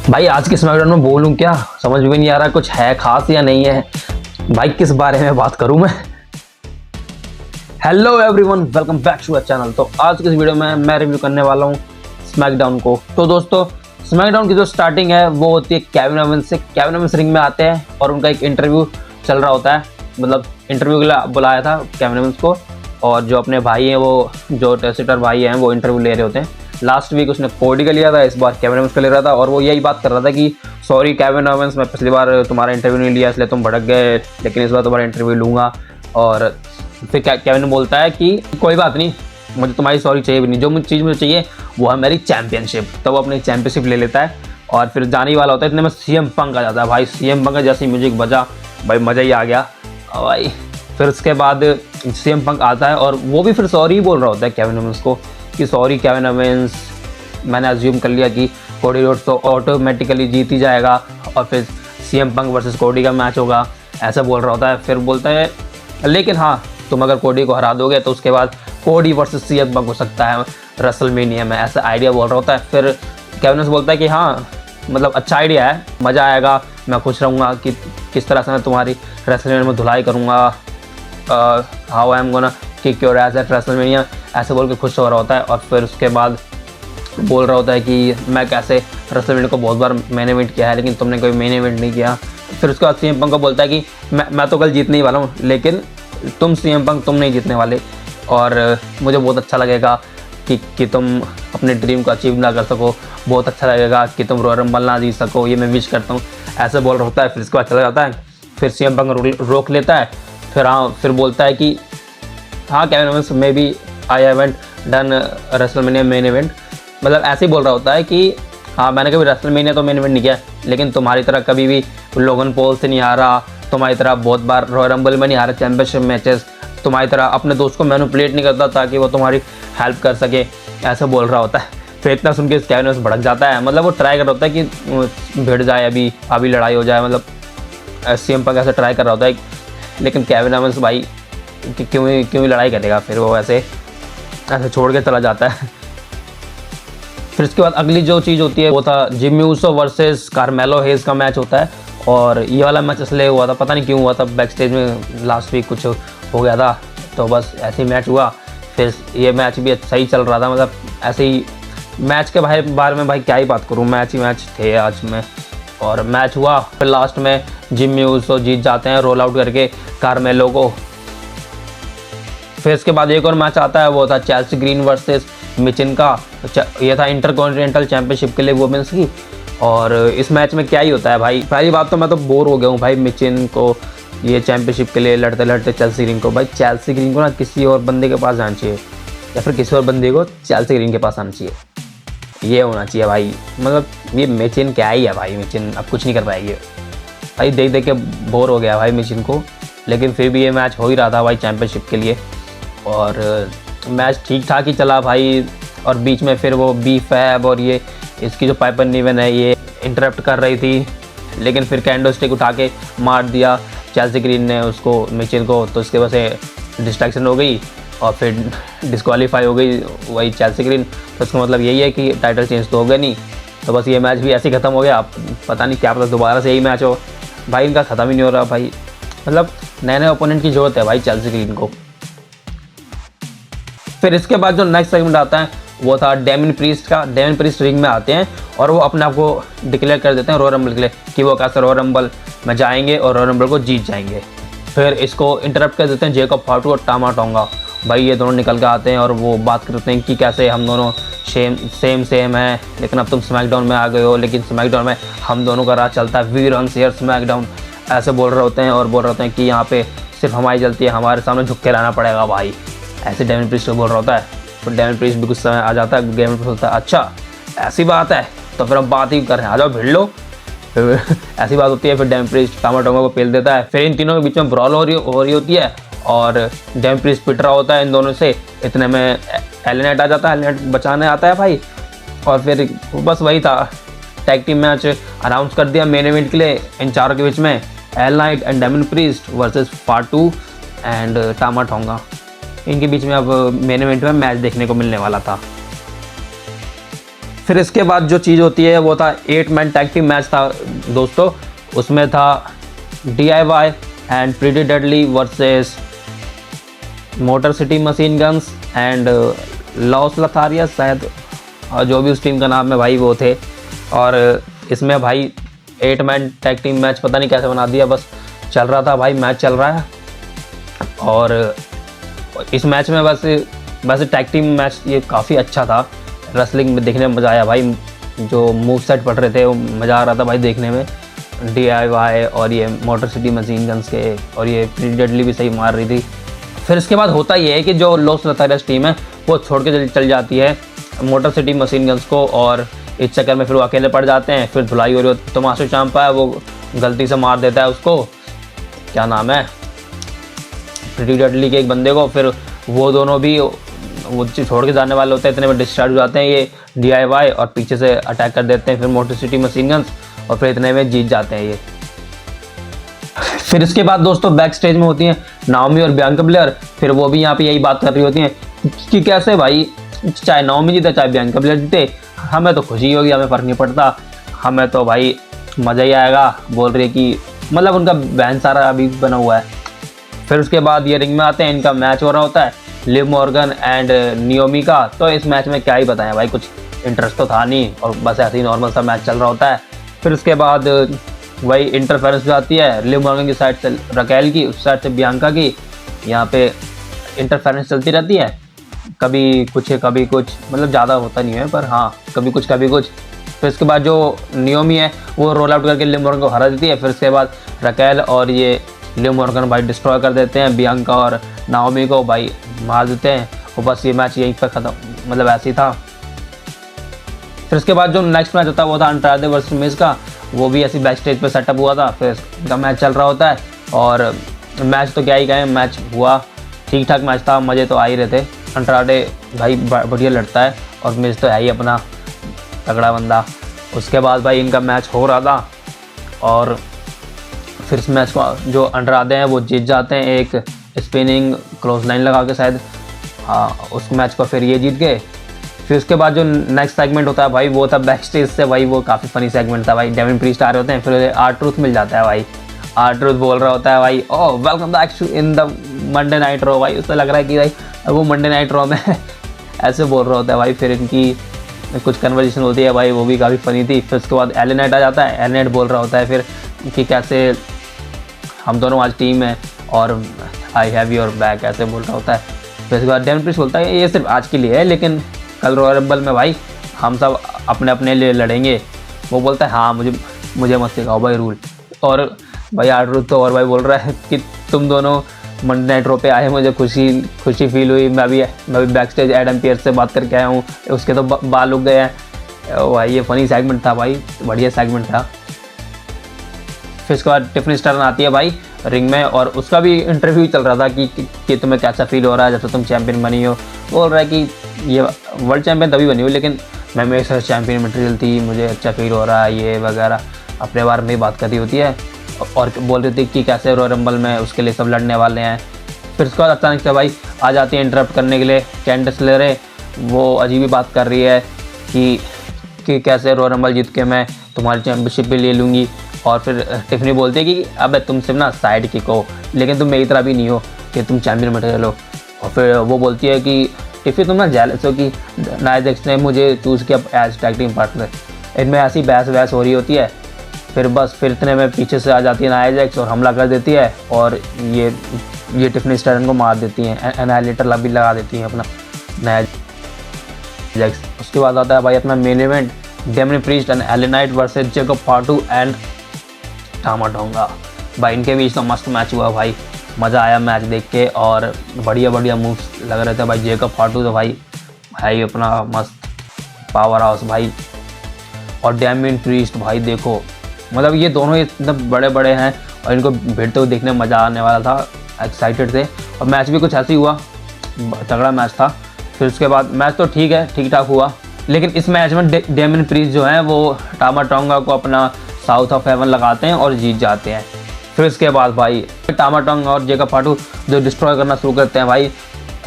भाई आज के स्मैकडाउन में बोलूं क्या, समझ में नहीं आ रहा कुछ है खास या नहीं है। भाई किस बारे में बात करूं मैं। Hello everyone, welcome back to our channel. तो आज के इस वीडियो में मैं रिव्यू करने वाला हूं स्मैकडाउन को। तो दोस्तों, स्मैकडाउन की जो स्टार्टिंग है वो होती है केविन ओवेंस से। केविन ओवेंस रिंग में आते हैं और उनका एक इंटरव्यू चल रहा होता है, मतलब इंटरव्यू के लिए बुलाया था केविन ओवेंस को। और जो अपने भाई हैं, वो जो टेस्टर भाई हैं, वो इंटरव्यू ले रहे होते हैं। लास्ट वीक उसने कोडी का लिया था, इस बार केविन ओवेंस का ले रहा था। और वो यही बात कर रहा था कि सॉरी केविन ओवेंस, मैं पिछली बार तुम्हारा इंटरव्यू नहीं लिया इसलिए तुम भड़क गए, लेकिन इस बार तुम्हारा इंटरव्यू लूँगा। और फिर केविन बोलता है कि कोई बात नहीं, मुझे तुम्हारी सॉरी चाहिए भी नहीं, जो चीज़ मुझे चाहिए वो है मेरी चैंपियनशिप। तो वो अपनी चैंपियनशिप ले लेता है और फिर जाने वाला होता है। इतने में सीएम पंक आ जाता है। भाई सीएम पंक का जैसे ही म्यूजिक बजा, भाई मज़ा ही आ गया भाई। फिर उसके बाद सीएम पंक आता है और वो भी फिर सॉरी बोल रहा होता है केविन ओवेंस को कि सॉरी केविन ओवेंस, मैंने अज्यूम कर लिया कि कोडी रोड्स तो ऑटोमेटिकली जीत ही जाएगा और फिर सीएम पंक वर्सेस कोडी का मैच होगा, ऐसा बोल रहा होता है। फिर बोलता है लेकिन हाँ, तुम अगर कोडी को हरा दोगे तो उसके बाद कोडी वर्सेस सीएम पंक हो सकता है रेसलमेनिया में, ऐसा आइडिया बोल रहा होता है। फिर केविन ओवेंस बोलता है कि हाँ, मतलब अच्छा आइडिया है, मज़ा आएगा, मैं खुश रहूँगा कि किस तरह से मैं तुम्हारी रेसलमेनिया में धुलाई करूँगा, how I am gonna kick your S eight WrestleMania, ऐसे बोल के खुश हो रहा होता है। और फिर उसके बाद बोल रहा होता है कि मैं कैसे रेसलमेनिया को बहुत बार मेन इवेंट किया है लेकिन तुमने कोई मेन इवेंट नहीं किया। फिर उसके बाद सीएम पंक को बोलता है कि मैं तो कल जीतने ही वाला हूँ, लेकिन तुम सीएम पंक तुम नहीं जीतने वाले, और मुझे बहुत अच्छा लगेगा कि तुम अपने ड्रीम को अचीव ना कर सको, बहुत अच्छा लगेगा कि तुम रॉयल रंबल ना जीत सको, ये मैं विश करता हूँ, ऐसे बोल रहा होता है। फिर इसके बाद चला जाता है। फिर सीएम पंक रोक लेता है। फिर बोलता है कि हाँ Kevin Owens, maybe I haven't done WrestleMania main event, मतलब ऐसे ही बोल रहा होता है कि हाँ मैंने कभी रेसलमेनिया तो मेन इवेंट नहीं किया, लेकिन तुम्हारी तरह कभी भी लोगन पॉल से नहीं हारा, तुम्हारी तरह बहुत बार रॉयल रंबल में नहीं हारा, चैंपियनशिप मैचेस, तुम्हारी तरह अपने दोस्त को मैनिपुलेट नहीं करता ताकि वो तुम्हारी हेल्प कर सके, ऐसा बोल रहा होता है। फिर इतना सुन के केविन ओवेंस भड़क जाता है, मतलब वो ट्राई कर रहा होता है कि भिड़ जाए, अभी लड़ाई हो जाए, मतलब सीएम पंक ऐसे ट्राई कर रहा होता है। लेकिन केविन ओवेंस भाई क्यों लड़ाई करेगा, फिर वो ऐसे छोड़ के चला जाता है। फिर इसके बाद अगली जो चीज़ होती है वो था जिमी ऊसो वर्सेस कार्मेलो हेज का मैच होता है। और ये वाला मैच इसलिए हुआ था, पता नहीं क्यों हुआ था, बैक स्टेज में लास्ट वीक कुछ हो गया था, तो बस ऐसे ही मैच हुआ। फिर ये मैच भी सही चल रहा था, मतलब ऐसे ही मैच के बारे में भाई क्या ही बात करूँ, मैच ही मैच थे आज में। और मैच हुआ, फिर लास्ट में जिमी ऊसो जीत जाते हैं रोल आउट करके कार्मेलो को। फिर इसके बाद एक और मैच आता है, वो था चेल्सी ग्रीन वर्सेस मिचिन का। ये था इंटरकॉन्टिनेंटल चैंपियनशिप के लिए वुमेन्स की। और इस मैच में क्या ही होता है भाई, पहली बात तो मैं तो बोर हो गया हूँ भाई मिचिन को ये चैंपियनशिप के लिए लड़ते लड़ते चेल्सी ग्रीन को। भाई चेल्सी ग्रीन को ना किसी और बंदे के पास जाना चाहिए, या फिर किसी और बंदे को चेल्सी ग्रीन के पास आना चाहिए, ये होना चाहिए भाई। मतलब ये मिचिन क्या ही है भाई, मिचिन अब कुछ नहीं कर पाएगी भाई, देख देख के बोर हो गया भाई मिचिन को। लेकिन फिर भी ये मैच हो ही रहा था भाई चैंपियनशिप के लिए, और मैच ठीक ठाक ही चला भाई। और बीच में फिर वो बी फैब और ये इसकी जो पाइपर नीवन है ये इंटरप्ट कर रही थी, लेकिन फिर कैंडो स्टिक उठा के मार दिया चेल्सी ग्रीन ने उसको, मिचिल को, तो उसके वजह से डिस्ट्रैक्शन हो गई और फिर डिस्क्वालीफाई हो गई वही चेल्सी ग्रीन। तो उसका मतलब यही है कि टाइटल चेंज तो हो गया नहीं, तो बस ये मैच भी ऐसे ही ख़त्म हो गया। पता नहीं क्या पता दोबारा से यही मैच हो भाई, इनका ख़त्म ही नहीं हो रहा भाई, मतलब नए नए ओपोनेंट की ज़रूरत है भाई चेल्सी ग्रीन को। फिर इसके बाद जो नेक्स्ट सेगमेंट आता है वो था डेमिन प्रीस्ट का। डेमिन प्रीस्ट रिंग में आते हैं और वो अपने आप को डिक्लेयर कर देते हैं रॉयल रंबल के लिए कि वो कैसे रॉयल रंबल में जाएंगे और रॉयल रंबल को जीत जाएंगे। फिर इसको इंटरप्ट कर देते हैं जेकब फाटू और टामा टोंगा। भाई ये दोनों निकल के आते हैं और वो बात करते हैं कि कैसे हम दोनों सेम है, लेकिन अब तुम स्मैकडाउन में आ गए हो, लेकिन स्मैकडाउन में हम दोनों का राज चलता है, वी रन्स हियर स्मैकडाउन, ऐसे बोल रहे होते हैं। और बोल रहे होते हैं कि यहाँ पे सिर्फ हमारी चलती है, हमारे सामने झुक के रहना पड़ेगा भाई, ऐसे डेमिन प्रीस्ट को बोल रहा होता है। तो डेमिन प्रीस्ट भी कुछ समय आ जाता है, डेमिन प्रीस्ट होता है अच्छा ऐसी बात है तो फिर हम बात ही करें, आ जाओ भिड़ लो। ऐसी बात होती है। फिर डेमिन प्रीस्ट टामा टोंगा को पेल देता है। फिर इन तीनों के बीच में ब्रॉल हो रही होती है और डेमिन प्रीस्ट पिट रहा होता है इन दोनों से। इतने में एल नाइट आ जाता है, एल नाइट बचाने आता है भाई। और फिर बस वही था, टैग टीम मैच अनाउंस कर दिया मेन इवेंट के लिए इन चारों के बीच में, LA Knight and Damian Priest versus Fatu and Tama Tonga. इनके बीच में अब मेन इवेंट में मैच देखने को मिलने वाला था। फिर इसके बाद जो चीज़ होती है वो था 8 मैन टैग टीम मैच था दोस्तों। उसमें था DIY and Pretty Deadly versus Motor City Machine Guns and Los Lotharios शायद, जो भी उस टीम का नाम है भाई वो थे। और इसमें भाई 8 मैन टैग टीम मैच पता नहीं कैसे बना दिया, बस चल रहा था भाई, मैच चल रहा है। और इस मैच में वैसे टैग टीम मैच ये काफ़ी अच्छा था, रेसलिंग में देखने में मज़ा आया भाई। जो मूव सेट पड़ रहे थे वो मज़ा आ रहा था भाई देखने में, DIY और ये मोटर सिटी मशीन गन्स के, और ये प्रीटी डेडली भी सही मार रही थी। फिर इसके बाद होता ये है कि जो लॉस लथारियस टीम है वो छोड़ के चल जाती है मोटर सिटी मशीन गन्स को, और इस चक्कर में फिर वो अकेले पड़ जाते हैं। फिर धुलाई हो रही होती है, तमाशो चांपा है वो गलती से मार देता है उसको, क्या नाम है, प्रीटी डेडली के एक बंदे को। फिर वो दोनों भी वो छोड़ के जाने वाले होते हैं, इतने में डिस्चार्ज हो जाते हैं ये DIY और पीछे से अटैक कर देते हैं फिर मोटर सिटी मशीन गन्स, और फिर इतने में जीत जाते हैं ये। फिर इसके बाद दोस्तों बैक स्टेज में होती हैं नाओमी और बियांका ब्लेयर। फिर वो भी यहाँ पे यही बात कर रही होती हैं कि कैसे भाई चाहे नाओमी जीते चाहे बियांका ब्लेयर जीते, हमें तो खुशी होगी, हमें फ़र्क नहीं पड़ता, हमें तो भाई मज़ा ही आएगा। बोल रही है कि मतलब उनका बहन सारा अभी बना हुआ है। फिर उसके बाद ये रिंग में आते हैं, इनका मैच हो रहा होता है लिव मॉर्गन एंड नियोमी का। तो इस मैच में क्या ही बताएं भाई, कुछ इंटरेस्ट तो था नहीं, और बस ऐसे ही नॉर्मल सा मैच चल रहा होता है। फिर उसके बाद वही इंटरफेरेंस जो आती है लिव मॉर्गन की साइड से रकेल की, उस साइड से बियांका की, यहाँ पे इंटरफेरेंस चलती रहती है, कभी कुछ मतलब ज़्यादा होता नहीं है पर हाँ कभी कुछ कभी कुछ। फिर इसके बाद जो नियोमी है वो रोल आउट करके लिव मॉर्गन को हरा देती है। फिर उसके बाद रकेल और ये लिव मॉर्गन भाई डिस्ट्रॉय कर देते हैं बियांका और नाओमी को, भाई मार देते हैं, और बस ये मैच यहीं पर ख़त्म, मतलब ऐसे ही था। फिर उसके बाद जो नेक्स्ट मैच होता है वो था अंड्राडे वर्सेस मिज का, वो भी ऐसी बैक स्टेज पर सेटअप हुआ था। फिर इनका मैच चल रहा होता है, और मैच तो क्या ही कहें, मैच हुआ ठीक ठाक मैच था, मज़े तो आ ही रहे थे। अंड्राडे भाई बढ़िया लड़ता है, और मिज तो है ही अपना तगड़ा बंदा। उसके बाद भाई इनका मैच हो रहा था, और फिर इस मैच को जो अंड्राडे हैं वो जीत जाते हैं एक स्पिनिंग क्लोज लाइन लगा के शायद, हाँ उस मैच को फिर ये जीत गए। फिर उसके बाद जो नेक्स्ट सेगमेंट होता है भाई वो था बैक स्टेज से, भाई वो काफ़ी फनी सेगमेंट था भाई। डेविन प्रीस्ट आ रहे होते हैं, फिर R-Truth मिल जाता है भाई, R-Truth बोल रहा होता है भाई oh welcome back to in the Monday Night Raw. भाई उससे लग रहा है कि भाई वो मंडे नाइट रॉ में ऐसे बोल रहा होता है भाई। फिर इनकी कुछ कन्वर्सेशन होती है भाई, वो भी काफ़ी फनी थी। फिर उसके बाद LA नाइट आ जाता है, LA नाइट बोल रहा होता है फिर कि कैसे हम दोनों आज टीम है और आई हैव योर बैक, ऐसे बोल रहा होता है। फिर उसके बाद डेविन प्रीस्ट बोलता है ये सिर्फ आज के लिए है, लेकिन कल रॉयल रंबल में भाई हम सब अपने अपने लिए लड़ेंगे। वो बोलता है हाँ मुझे मत सिखाओ भाई रूल। और भाई R-Truth तो और भाई बोल रहा है कि तुम दोनों मंडे नाइट रॉ पे आए, मुझे खुशी फील हुई, मैं भी बैक स्टेज एडम पियर्स से बात करके आया हूँ, उसके तो बाल उग गए हैं। भाई ये फनी सेगमेंट था भाई, बढ़िया सेगमेंट था। फिर उसके बाद टिफनी स्टर्न आती है भाई रिंग में, और उसका भी इंटरव्यू चल रहा था कि तुम्हें कैसा फील हो रहा है जब से तुम चैंपियन बनी हो। बोल रहा है कि ये वर्ल्ड चैंपियन तभी बनी हो, लेकिन मैं मेरे साथ चैंपियन मटेरियल थी, मुझे अच्छा फील हो रहा है ये वगैरह, अपने बारे में बात कर रही होती है, और बोल रही थी कि कैसे रॉयल रंबल में उसके लिए सब लड़ने वाले हैं। फिर उसके बाद अचानक से भाई आ जाती है इंटरप्ट करने के लिए कैंडिस लेरे। वो अजीब ही बात कर रही है कि कैसे रॉयल रंबल जीत के मैं तुम्हारी चैंपियनशिप भी ले लूँगी। और फिर टिफनी बोलती है कि अब तुम सिर्फ ना साइड किक हो, लेकिन तुम मेरी तरह भी नहीं हो कि तुम चैंपियन मटेरियल हो। और फिर वो बोलती है कि टिफनी तुम ना जेलस हो कि नाया जैक्स ने मुझे चूज़ किया एज टैग टीम पार्टनर। इनमें ऐसी बहस हो रही होती है। फिर इतने में पीछे से आ जाती है नाया जैक्स और हमला कर देती है, और ये टिफनी स्टर्न को मार देती हैं, एनालिटर भी लगा देती हैं अपना नाया जैक्स। उसके बाद आता है भाई अपना main event Damian Priest and LA Knight versus Jacob Fatu and Tama Tonga. भाई इनके बीच तो मस्त मैच हुआ भाई, मज़ा आया मैच देख के, और बढ़िया मूव्स लग रहे थे भाई। जेकब फाटू तो भाई अपना मस्त पावर हाउस भाई, और डेमिन प्रीस्ट भाई देखो, मतलब ये दोनों इतने बड़े हैं, और इनको भिड़ते हुए देखने में मज़ा आने वाला था, एक्साइटेड थे। और मैच भी कुछ ऐसे ही हुआ, तगड़ा मैच था। फिर उसके बाद मैच तो ठीक ठाक हुआ, लेकिन इस मैच में डेमिन प्रीस्ट जो है वो टामा टोंगा को अपना साउथ ऑफ हेवन लगाते हैं और जीत जाते हैं। फिर उसके बाद भाई टामा टोंगा और जेकब फाटू जो डिस्ट्रॉय करना शुरू करते हैं भाई,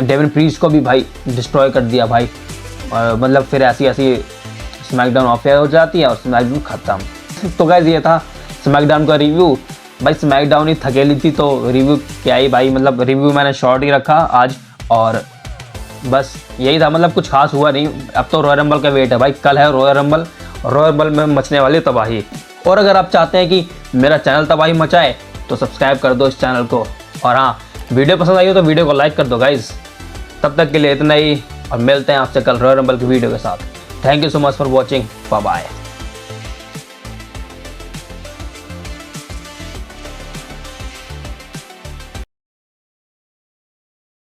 डेमिन प्रीस्ट को भी भाई डिस्ट्रॉय कर दिया भाई। मतलब फिर ऐसी स्मैकडाउन ऑफ एयर हो जाती है और स्मैकडाउन खत्म। तो गाइस ये था स्मैकडाउन का रिव्यू। भाई स्मैकडाउन ही थकेली थी तो रिव्यू क्या ही भाई, मतलब रिव्यू मैंने शॉर्ट ही रखा आज, और बस यही था, मतलब कुछ खास हुआ नहीं। अब तो रॉयल रंबल का वेट है भाई, कल है रॉयल रंबल, रॉयल रंबल में मचने वाली तबाही। और अगर आप चाहते हैं कि मेरा चैनल तबाही मचाए तो सब्सक्राइब कर दो इस चैनल को, और हाँ वीडियो पसंद आई हो तो वीडियो को लाइक कर दो गाइज। तब तक के लिए इतना ही, और मिलते हैं आपसे कल रॉयल रंबल की वीडियो के साथ। Thank you so much for watching, bye bye.